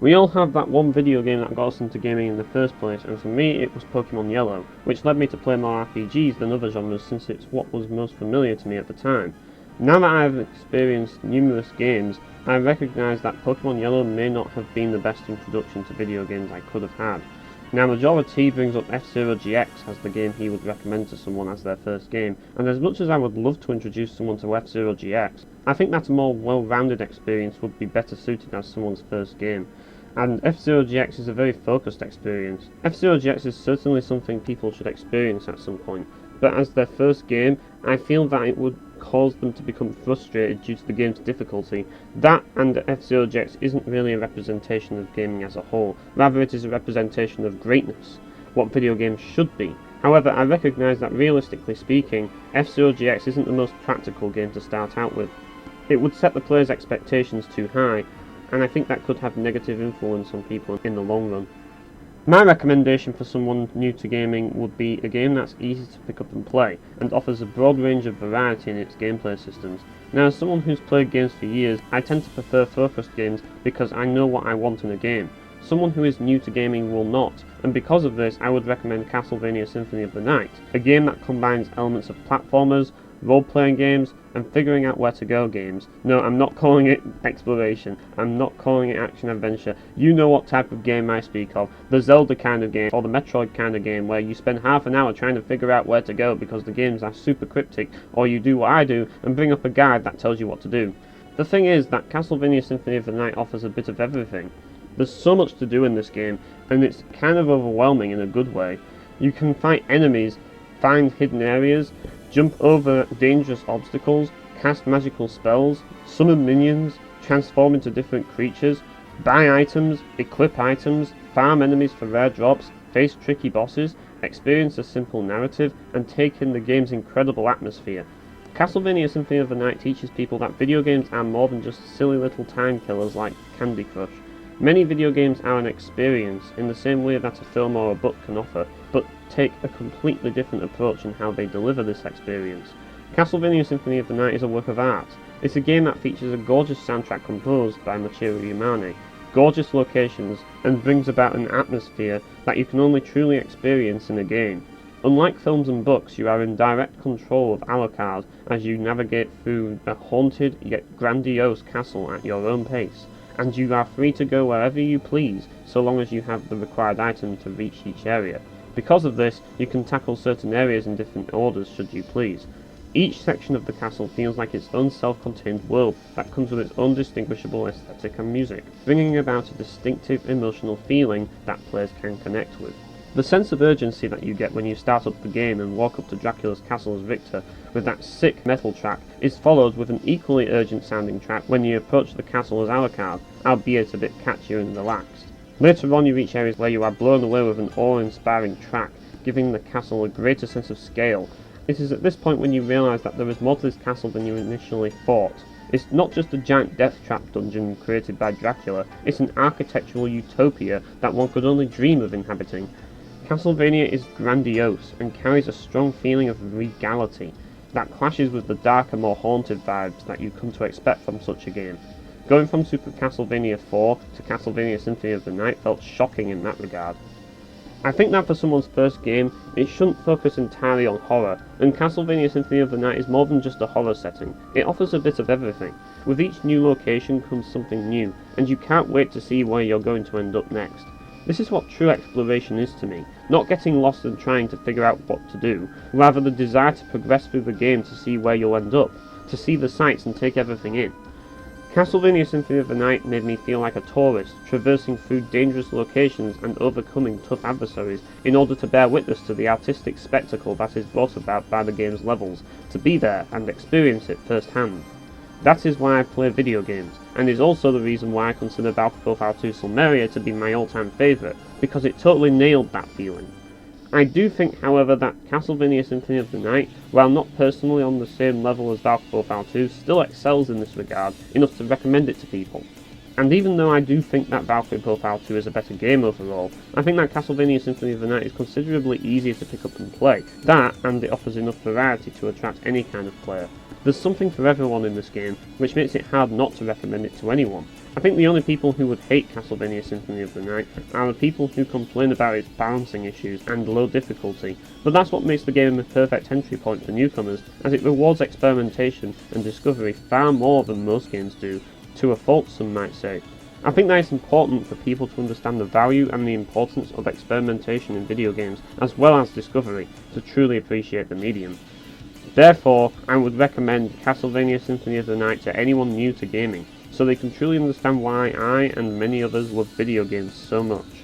We all have that one video game that got us into gaming in the first place, and for me it was Pokemon Yellow, which led me to play more RPGs than other genres since it's what was most familiar to me at the time. Now that I have experienced numerous games, I recognise that Pokemon Yellow may not have been the best introduction to video games I could have had. Now Majora T brings up F-Zero GX as the game he would recommend to someone as their first game, and as much as I would love to introduce someone to F-Zero GX, I think that a more well-rounded experience would be better suited as someone's first game. And F-Zero GX is a very focused experience. F-Zero GX is certainly something people should experience at some point, but as their first game, I feel that it would cause them to become frustrated due to the game's difficulty. That and F-Zero GX isn't really a representation of gaming as a whole, rather it is a representation of greatness, what video games should be. However, I recognise that realistically speaking, F-Zero GX isn't the most practical game to start out with. It would set the player's expectations too high, and I think that could have negative influence on people in the long run. My recommendation for someone new to gaming would be a game that's easy to pick up and play, and offers a broad range of variety in its gameplay systems. Now, as someone who's played games for years, I tend to prefer focused games because I know what I want in a game. Someone who is new to gaming will not, and because of this I would recommend Castlevania Symphony of the Night, a game that combines elements of platformers, role-playing games, and figuring out where to go games. No, I'm not calling it exploration, I'm not calling it action-adventure. You know what type of game I speak of. The Zelda kind of game, or the Metroid kind of game, where you spend half an hour trying to figure out where to go because the games are super cryptic, or you do what I do and bring up a guide that tells you what to do. The thing is that Castlevania Symphony of the Night offers a bit of everything. There's so much to do in this game, and it's kind of overwhelming in a good way. You can fight enemies, find hidden areas, jump over dangerous obstacles, cast magical spells, summon minions, transform into different creatures, buy items, equip items, farm enemies for rare drops, face tricky bosses, experience a simple narrative, and take in the game's incredible atmosphere. Castlevania Symphony of the Night teaches people that video games are more than just silly little time killers like Candy Crush. Many video games are an experience in the same way that a film or a book can offer, but take a completely different approach in how they deliver this experience. Castlevania Symphony of the Night is a work of art. It's a game that features a gorgeous soundtrack composed by Majora, gorgeous locations, and brings about an atmosphere that you can only truly experience in a game. Unlike films and books, you are in direct control of Alucard as you navigate through a haunted yet grandiose castle at your own pace, and you are free to go wherever you please, so long as you have the required item to reach each area. Because of this, you can tackle certain areas in different orders should you please. Each section of the castle feels like its own self-contained world that comes with its own distinguishable aesthetic and music, bringing about a distinctive emotional feeling that players can connect with. The sense of urgency that you get when you start up the game and walk up to Dracula's castle as Victor with that sick metal track is followed with an equally urgent sounding track when you approach the castle as Alucard, albeit a bit catchier and relaxed. Later on you reach areas where you are blown away with an awe-inspiring track, giving the castle a greater sense of scale. It is at this point when you realise that there is more to this castle than you initially thought. It's not just a giant death trap dungeon created by Dracula, it's an architectural utopia that one could only dream of inhabiting. Castlevania is grandiose and carries a strong feeling of regality that clashes with the darker, more haunted vibes that you come to expect from such a game. Going from Super Castlevania 4 to Castlevania Symphony of the Night felt shocking in that regard. I think that for someone's first game, it shouldn't focus entirely on horror, and Castlevania Symphony of the Night is more than just a horror setting. It offers a bit of everything. With each new location comes something new, and you can't wait to see where you're going to end up next. This is what true exploration is to me, not getting lost and trying to figure out what to do, rather the desire to progress through the game to see where you'll end up, to see the sights and take everything in. Castlevania Symphony of the Night made me feel like a tourist, traversing through dangerous locations and overcoming tough adversaries in order to bear witness to the artistic spectacle that is brought about by the game's levels, to be there and experience it firsthand. That is why I play video games, and is also the reason why I consider Valkyrie Profile 2 Silmeria to be my all-time favourite, because it totally nailed that feeling. I do think, however, that Castlevania Symphony of the Night, while not personally on the same level as Valkyrie Profile 2, still excels in this regard, enough to recommend it to people. And even though I do think that Valkyrie Profile 2 is a better game overall, I think that Castlevania Symphony of the Night is considerably easier to pick up and play. That, and it offers enough variety to attract any kind of player. There's something for everyone in this game, which makes it hard not to recommend it to anyone. I think the only people who would hate Castlevania Symphony of the Night are the people who complain about its balancing issues and low difficulty, but that's what makes the game a perfect entry point for newcomers, as it rewards experimentation and discovery far more than most games do, to a fault some might say. I think that it's important for people to understand the value and the importance of experimentation in video games, as well as discovery, to truly appreciate the medium. Therefore, I would recommend Castlevania Symphony of the Night to anyone new to gaming, so they can truly understand why I and many others love video games so much.